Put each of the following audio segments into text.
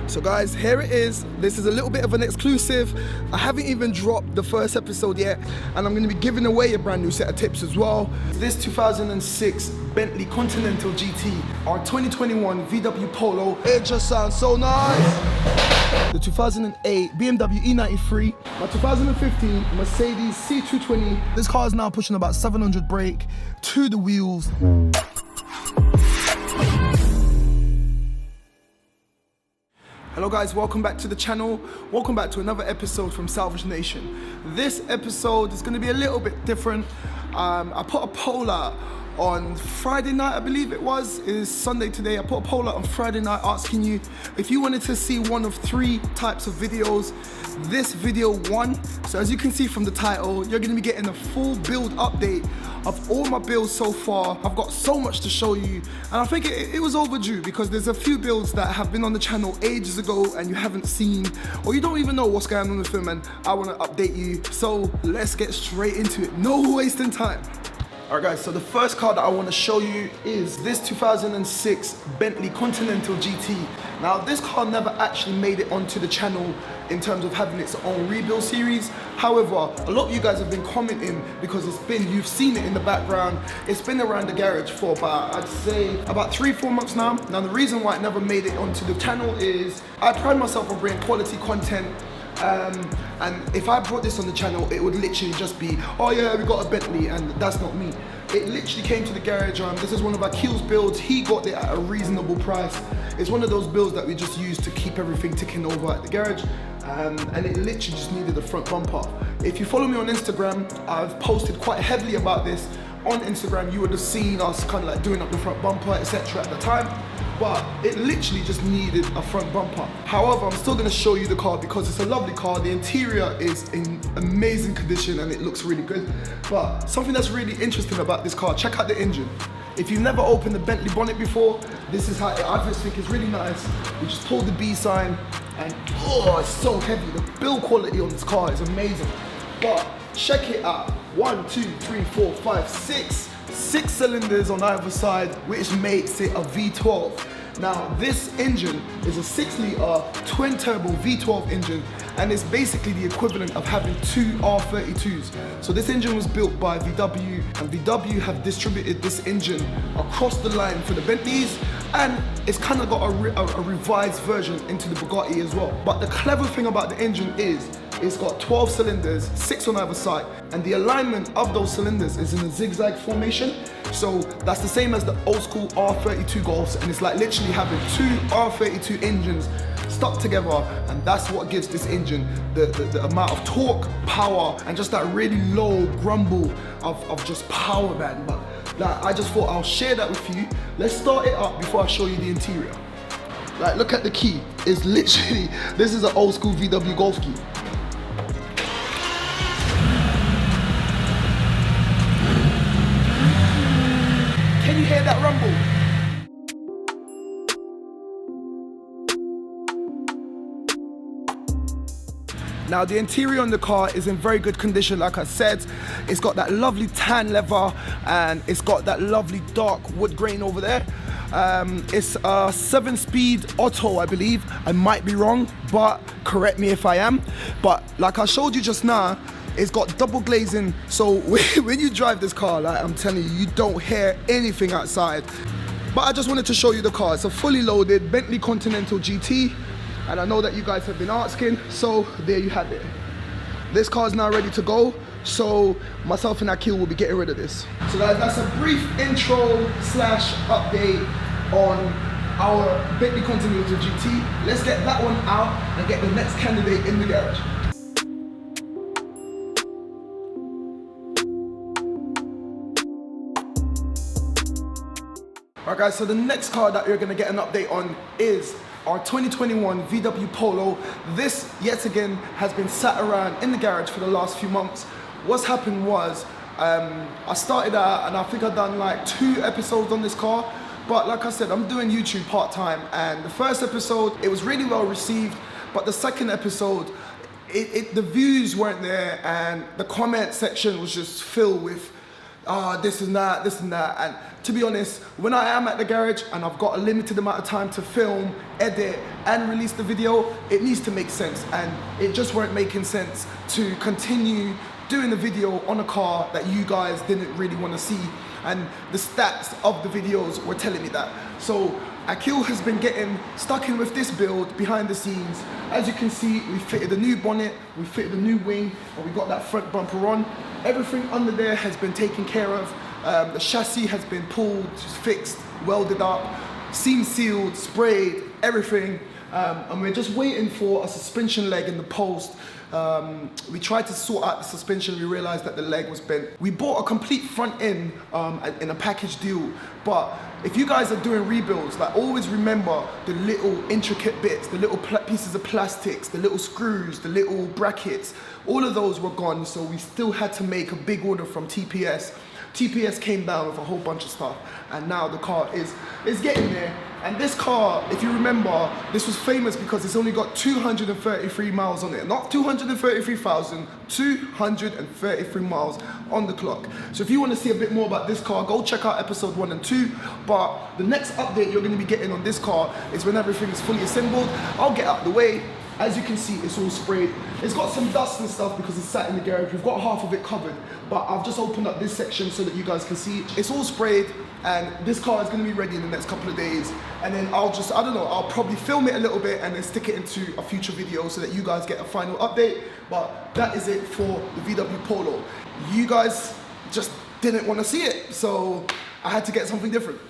So guys, here it is. This is a little bit of an exclusive. I haven't even dropped the first episode yet, and I'm gonna be giving away a brand new set of tips as well. This 2006 Bentley Continental GT, our 2021 VW Polo. It just sounds so nice. The 2008 BMW E93, my 2015 Mercedes C220. This car is now pushing about 700 brake to the wheels. Hello guys, welcome back to the channel. Welcome back to another episode from Salvage Nation. This episode is going to be a little bit different. I put a poll out on Friday night, I believe it was. It is Sunday today. I put a poll out on Friday night asking you if you wanted to see one of three types of videos. This video won. So as you can see from the title, you're going to be getting a full build update of all my builds so far. I've got so much to show you, and I think it was overdue because there's a few builds that have been on the channel ages ago and you haven't seen, or you don't even know what's going on with them, and I want to update you. So let's get straight into it. No wasting time. Alright guys, so the first car that I want to show you is this 2006 Bentley Continental GT. Now this car never actually made it onto the channel in terms of having its own rebuild series. However, a lot of you guys have been commenting because you've seen it in the background. It's been around the garage for about, I'd say, about 3-4 months now. Now the reason why it never made it onto the channel is I pride myself on bringing quality content. And if I brought this on the channel, it would literally just be, oh yeah, we got a Bentley, and that's not me. It literally came to the garage. This is one of our Keel's builds. He got it at a reasonable price. It's one of those builds that we just use to keep everything ticking over at the garage. And it literally just needed a front bumper. If you follow me on Instagram, I've posted quite heavily about this. On Instagram, you would have seen us kind of like doing up the front bumper, etc. at the time. But it literally just needed a front bumper. However, I'm still gonna show you the car because it's a lovely car. The interior is in amazing condition and it looks really good. But something that's really interesting about this car, check out the engine. If you've never opened the Bentley bonnet before, this is how I just think it's really nice. We just pulled the B sign and oh, it's so heavy. The build quality on this car is amazing. But check it out. 1, 2, 3, 4, 5, 6. 6 cylinders on either side, which makes it a V12. Now this engine is a 6-litre twin turbo V12 engine, and it's basically the equivalent of having 2 R32s. So this engine was built by VW, and VW have distributed this engine across the line for the Bentleys, and it's kind of got a revised version into the Bugatti as well. But the clever thing about the engine is it's got 12 cylinders, 6 on either side, and the alignment of those cylinders is in a zigzag formation. So that's the same as the old school R32 Golfs, and it's like literally having 2 R32 engines stuck together, and that's what gives this engine the amount of torque, power, and just that really low grumble of just power, man. But like, I just thought I'll share that with you. Let's start it up before I show you the interior. Like, look at the key. It's literally, this is an old school VW Golf key. Can you hear that rumble? Now the interior on the car is in very good condition. Like I said, it's got that lovely tan leather and it's got that lovely dark wood grain over there. It's a 7-speed auto, I believe. I might be wrong, but correct me if I am. But like I showed you just now, it's got double glazing, so when you drive this car, like I'm telling you, you don't hear anything outside. But I just wanted to show you the car. It's a fully loaded Bentley Continental GT, and I know that you guys have been asking, so there you have it. This car is now ready to go, so myself and Akil will be getting rid of this. So guys, that's a brief intro / update on our Bentley Continental GT. Let's get that one out and get the next candidate in the garage. Alright guys, so the next car that you're going to get an update on is our 2021 VW Polo. This, yet again, has been sat around in the garage for the last few months. What's happened was, I started out and I think I've done like 2 episodes on this car. But like I said, I'm doing YouTube part-time, and the first episode, it was really well received. But the second episode, the views weren't there, and the comment section was just filled with this and that, this and that. And to be honest, when I am at the garage and I've got a limited amount of time to film, edit, and release the video, it needs to make sense. And it just weren't making sense to continue doing the video on a car that you guys didn't really want to see. And the stats of the videos were telling me that. So Akil has been getting stuck in with this build behind the scenes. As you can see, we fitted a new bonnet, we fitted a new wing, and we got that front bumper on. Everything under there has been taken care of. The chassis has been pulled, fixed, welded up, seam sealed, sprayed, everything. And we're just waiting for a suspension leg in the post. We tried to sort out the suspension, we realized that the leg was bent. We bought a complete front end in a package deal, but if you guys are doing rebuilds, like, always remember the little intricate bits, the little pieces of plastics, the little screws, the little brackets, all of those were gone, so we still had to make a big order from TPS. TPS came down with a whole bunch of stuff, and now the car is getting there. And this car, if you remember, this was famous because it's only got 233 miles on it. Not 233,000, 233 miles on the clock. So if you want to see a bit more about this car, go check out episode 1 and 2. But the next update you're going to be getting on this car is when everything is fully assembled. I'll get out of the way. As you can see, it's all sprayed. It's got some dust and stuff because it's sat in the garage. We've got half of it covered, but I've just opened up this section so that you guys can see. It's all sprayed, and this car is gonna be ready in the next couple of days. And then I'll probably film it a little bit and then stick it into a future video so that you guys get a final update. But that is it for the VW Polo. You guys just didn't want to see it, so I had to get something different.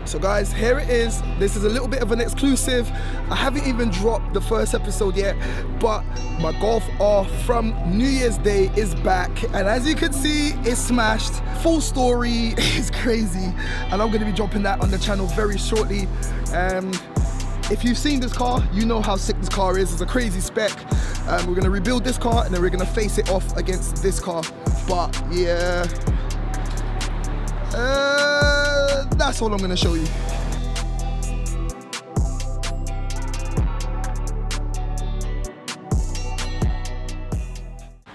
So guys, here it is. This is a little bit of an exclusive. I haven't even dropped the first episode yet, but my Golf R from New Year's Day is back. And as you can see, it's smashed. Full story is crazy. And I'm gonna be dropping that on the channel very shortly. If you've seen this car, you know how sick this car is. It's a crazy spec. We're gonna rebuild this car and then we're gonna face it off against this car. But yeah, that's all I'm gonna show you.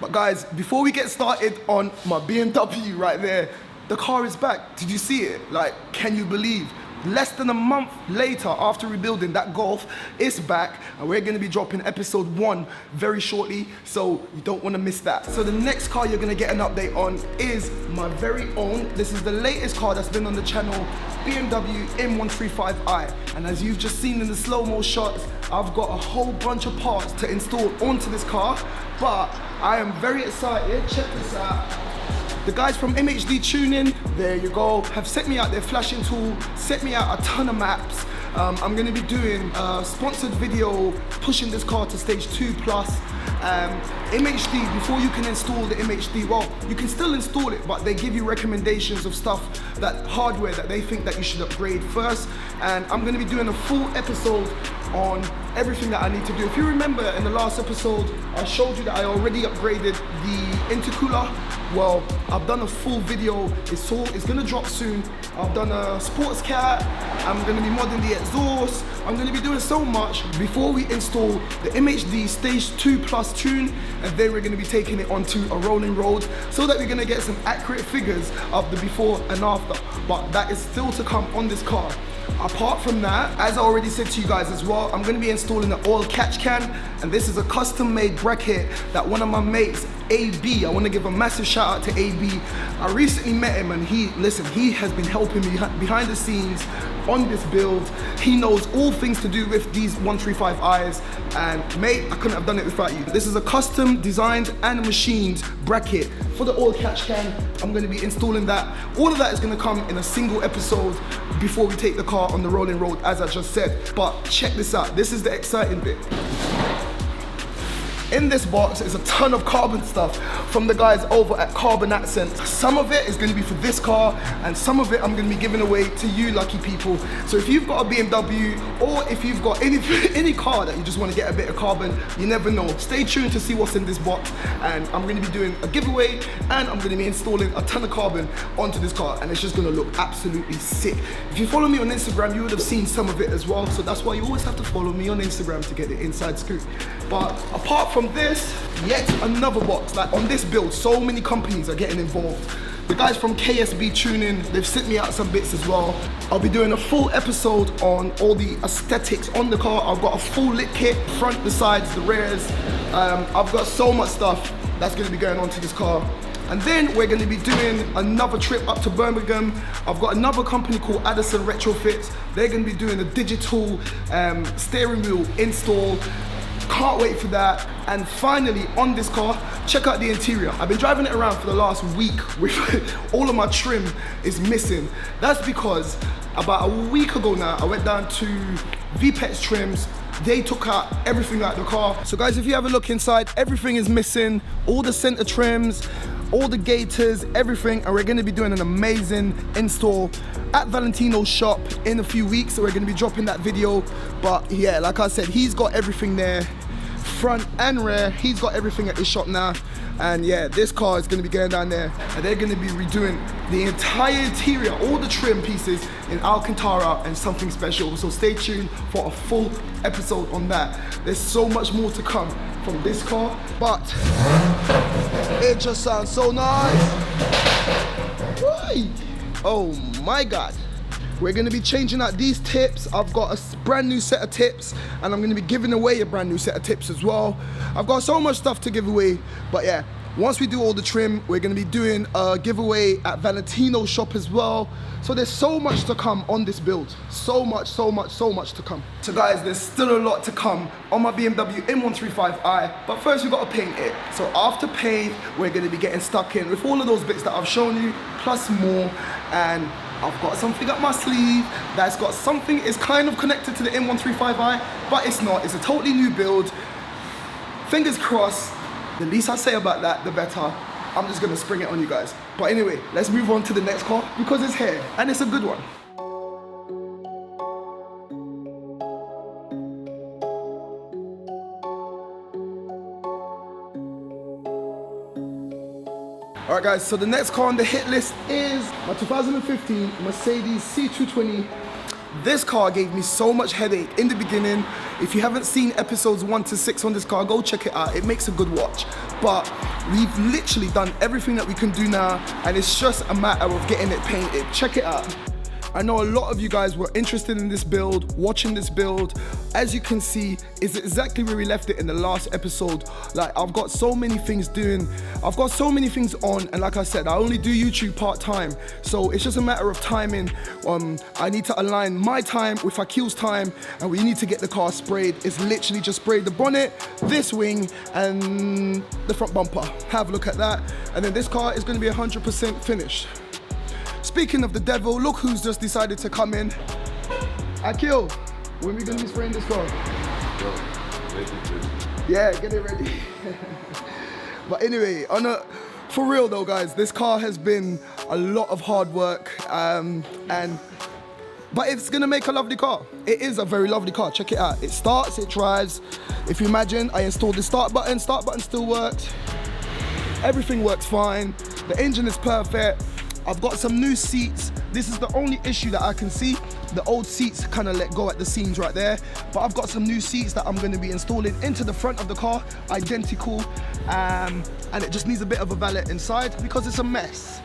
But guys, before we get started on my BMW right there, the car is back. Did you see it? Like, can you believe? Less than a month later, after rebuilding, that Golf is back, and we're gonna be dropping episode 1 very shortly, so you don't wanna miss that. So the next car you're gonna get an update on is my very own, this is the latest car that's been on the channel, BMW M135i. And as you've just seen in the slow-mo shots, I've got a whole bunch of parts to install onto this car, but I am very excited. Check this out. The guys from MHD Tuning, there you go, have sent me out their flashing tool, sent me out a ton of maps. I'm gonna be doing a sponsored video pushing this car to stage 2+. MHD, before you can install the MHD, well, you can still install it, but they give you recommendations of stuff, that hardware that they think that you should upgrade first. And I'm gonna be doing a full episode on everything that I need to do. If you remember in the last episode, I showed you that I already upgraded the intercooler. Well, I've done a full video, it's gonna drop soon. I've done a sports cat, I'm gonna be modding the exhaust, I'm gonna be doing so much before we install the MHD stage 2+ tune, and then we're gonna be taking it onto a rolling road so that we're gonna get some accurate figures of the before and after. But that is still to come on this car. Apart from that, as I already said to you guys as well, I'm going to be installing an oil catch can, and this is a custom made bracket that one of my mates, AB, I want to give a massive shout out to AB. I recently met him, and he has been helping me behind the scenes on this build. He knows all things to do with these 135i's, and mate, I couldn't have done it without you. This is a custom designed and machined bracket for the oil catch can. I'm going to be installing that. All of that is going to come in a single episode before we take the car on the rolling road, as I just said. But check this out, this is the exciting bit. In this box is a ton of carbon stuff from the guys over at Carbon Accent. Some of it is going to be for this car, and some of it I'm going to be giving away to you lucky people. So if you've got a BMW, or if you've got any car that you just want to get a bit of carbon, you never know. Stay tuned to see what's in this box, and I'm going to be doing a giveaway, and I'm going to be installing a ton of carbon onto this car, and it's just going to look absolutely sick. If you follow me on Instagram, you would have seen some of it as well, so that's why you always have to follow me on Instagram to get the inside scoop. But apart from this, yet another box. Like on this build, so many companies are getting involved. The guys from KSB Tuning, they've sent me out some bits as well. I'll be doing a full episode on all the aesthetics on the car. I've got a full lit kit, front, the sides, the rears. I've got so much stuff that's gonna be going on to this car. And then we're gonna be doing another trip up to Birmingham. I've got another company called Addison Retrofits. They're gonna be doing a digital steering wheel install. Can't wait for that. And finally, on this car, check out the interior. I've been driving it around for the last week with all of my trim is missing. That's because about a week ago now, I went down to VPEX Trims. They took out everything out of the car. So guys, if you have a look inside, everything is missing. All the center trims, all the gaiters, everything. And we're gonna be doing an amazing install at Valentino's shop in a few weeks. So we're gonna be dropping that video. But yeah, like I said, he's got everything there, front and rear. He's got everything at his shop now. And yeah, this car is gonna be going down there and they're gonna be redoing the entire interior, all the trim pieces in Alcantara and something special. So stay tuned for a full episode on that. There's so much more to come from this car, but it just sounds so nice. Why? Oh my God. We're gonna be changing out these tips. I've got a brand new set of tips and I'm gonna be giving away a brand new set of tips as well. I've got so much stuff to give away, but yeah, once we do all the trim, we're gonna be doing a giveaway at Valentino's shop as well. So there's so much to come on this build. So much to come. So guys, there's still a lot to come on my BMW M135i, but first we've got to paint it. So after paint, we're gonna be getting stuck in with all of those bits that I've shown you, plus more, and I've got something up my sleeve that's got something, it's kind of connected to the M135i, but it's not, it's a totally new build. Fingers crossed, the least I say about that, the better. I'm just gonna spring it on you guys. But anyway, let's move on to the next car because it's here and it's a good one. All right guys, so the next car on the hit list is my 2015 Mercedes C220. This car gave me so much headache in the beginning. If you haven't seen episodes 1 to 6 on this car, go check it out. It makes a good watch. But we've literally done everything that we can do now, and it's just a matter of getting it painted. Check it out. I know a lot of you guys were interested in this build, watching this build. As you can see, it's exactly where we left it in the last episode. Like, I've got so many things doing, I've got so many things on, and like I said, I only do YouTube part-time, so it's just a matter of timing. I need to align my time with Akil's time, and we need to get the car sprayed. It's literally just sprayed the bonnet, this wing, and the front bumper. Have a look at that, and then this car is gonna be 100% finished. Speaking of the devil, look who's just decided to come in. Akil, when are we gonna be spraying this car? Yeah, get it ready. But anyway, for real though guys, this car has been a lot of hard work, but it's gonna make a lovely car. It is a very lovely car, check it out. It starts, it drives. If you imagine, I installed the start button still works. Everything works fine. The engine is perfect. I've got some new seats. This is the only issue that I can see. The old seats kind of let go at the seams right there. But I've got some new seats that I'm going to be installing into the front of the car, identical. And it just needs a bit of a valet inside because it's a mess.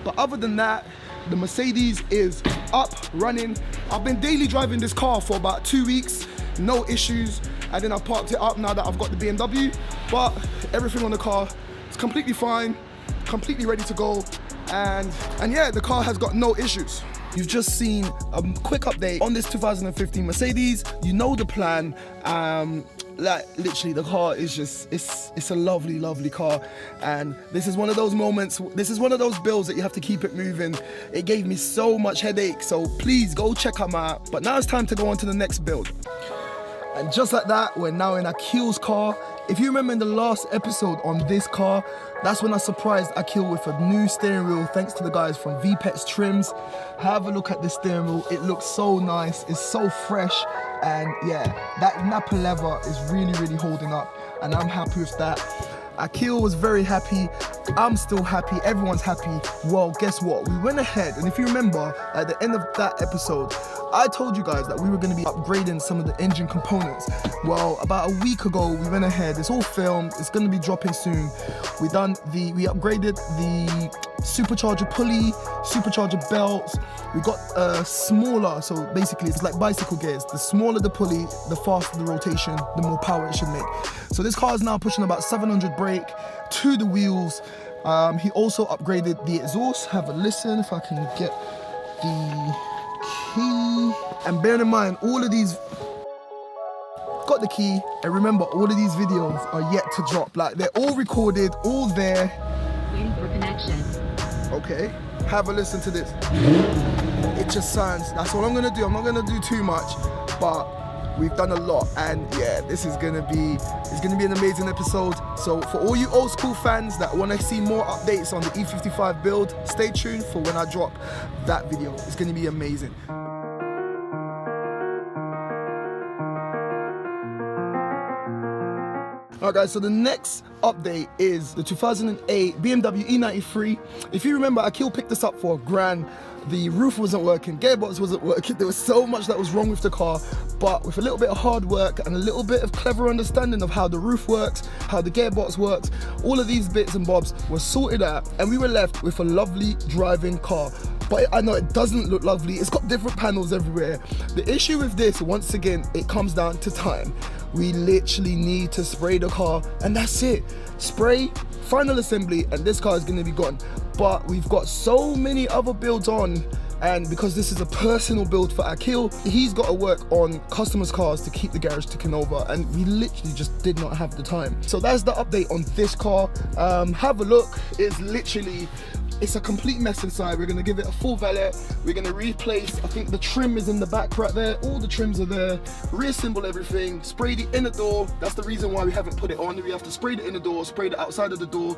But other than that, the Mercedes is up, running. I've been daily driving this car for about 2 weeks, no issues. And then I've parked it up now that I've got the BMW. But everything on the car is completely fine, completely ready to go. And yeah, the car has got no issues. You've just seen a quick update on this 2015 Mercedes. You know the plan. Like literally the car is just, it's a lovely, lovely car. And this is one of those moments, this is one of those builds that you have to keep it moving. It gave me so much headache, so please go check them out. But now it's time to go on to the next build. And just like that, we're now in Akil's car. If you remember in the last episode on this car, that's when I surprised Akil with a new steering wheel, thanks to the guys from VPEX Trims. Have a look at this steering wheel. It looks so nice. It's so fresh. And yeah, that Napa leather is really, really holding up. And I'm happy with that. Akil was very happy. I'm still happy, everyone's happy. Well, guess what? We went ahead, and if you remember, at the end of that episode, I told you guys that we were going to be upgrading some of the engine components. Well, about a week ago, we went ahead. It's all filmed. It's going to be dropping soon. We upgraded the supercharger pulley, supercharger belts. We got smaller, so basically it's like bicycle gears. The smaller the pulley, the faster the rotation, the more power it should make. So this car is now pushing about 700 brake to the wheels. He also upgraded the exhaust. Have a listen if I can get the key. And bear in mind, all of these got the key, and remember, all of these videos are yet to drop. Like, they're all recorded, all there. Waiting for connection. Okay, have a listen to this. It just sounds, that's all I'm gonna do. I'm not gonna do too much, but we've done a lot, and yeah, this is gonna be an amazing episode. So for all you old school fans that wanna see more updates on the E55 build, stay tuned for when I drop that video. It's gonna be amazing. Alright guys, so the next update is the 2008 BMW E93. If you remember, Akil picked this up for $1,000. The roof wasn't working, gearbox wasn't working, there was so much that was wrong with the car, but with a little bit of hard work and a little bit of clever understanding of how the roof works, how the gearbox works, all of these bits and bobs were sorted out, and we were left with a lovely driving car. But I know it doesn't look lovely, it's got different panels everywhere. The issue with this, once again, it comes down to time. We literally need to spray the car, and that's it. Spray, final assembly, and this car is gonna be gone. But we've got so many other builds on, and because this is a personal build for Akil, he's got to work on customers' cars to keep the garage ticking over, and we literally just did not have the time. So that's the update on this car. Have a look. It's a complete mess inside. We're gonna give it a full valet. We're gonna replace, I think the trim is in the back right there. All the trims are there. Reassemble everything. Spray the inner door. That's the reason why we haven't put it on. We have to spray the inner door, spray the outside of the door.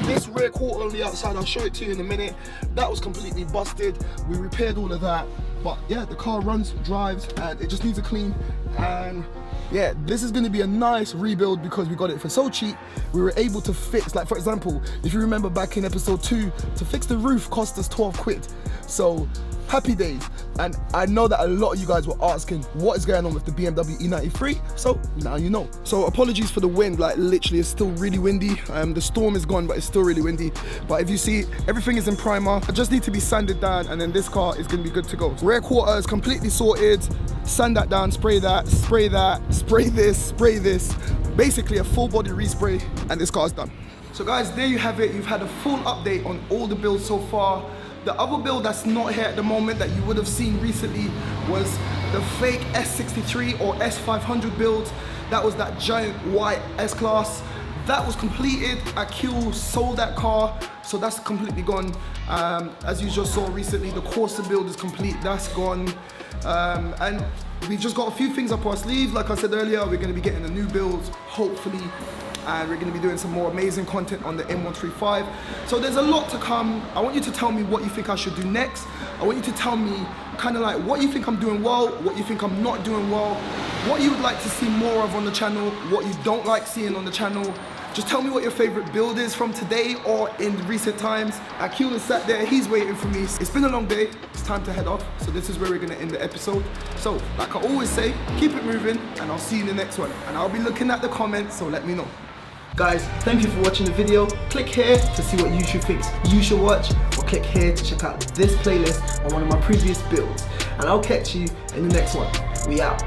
This rear quarter on the outside, I'll show it to you in a minute. That was completely busted. We repaired all of that. But yeah, the car runs, drives, and it just needs a clean. And yeah, this is going to be a nice rebuild because we got it for so cheap. We were able to fix, like for example, if you remember back in episode 2, to fix the roof cost us 12 quid. So happy days. And I know that a lot of you guys were asking what is going on with the BMW E93, so now you know. So apologies for the wind, like literally it's still really windy. The storm is gone, but it's still really windy. But if you see, everything is in primer. I just need to be sanded down, and then this car is going to be good to go. Rear quarter is completely sorted. Sand that down, spray that, spray this, spray this. Basically a full body respray, and this car's done. So guys, there you have it. You've had a full update on all the builds so far. The other build that's not here at the moment that you would have seen recently was the fake S63 or S500 build. That was that giant white S-Class. That was completed. Akil sold that car, so that's completely gone. As you just saw recently, the Corsa build is complete, that's gone. And we've just got a few things up our sleeves. Like I said earlier, we're gonna be getting a new build, hopefully, and we're gonna be doing some more amazing content on the M135. So there's a lot to come. I want you to tell me what you think I should do next. I want you to tell me kind of like what you think I'm doing well, what you think I'm not doing well, what you would like to see more of on the channel, what you don't like seeing on the channel. Just tell me what your favorite build is from today or in recent times. Akil is sat there, he's waiting for me. It's been a long day, it's time to head off. So this is where we're gonna end the episode. So like I always say, keep it moving, and I'll see you in the next one. And I'll be looking at the comments, so let me know. Guys, thank you for watching the video. Click here to see what YouTube thinks you should watch, or click here to check out this playlist on one of my previous builds. And I'll catch you in the next one. We out.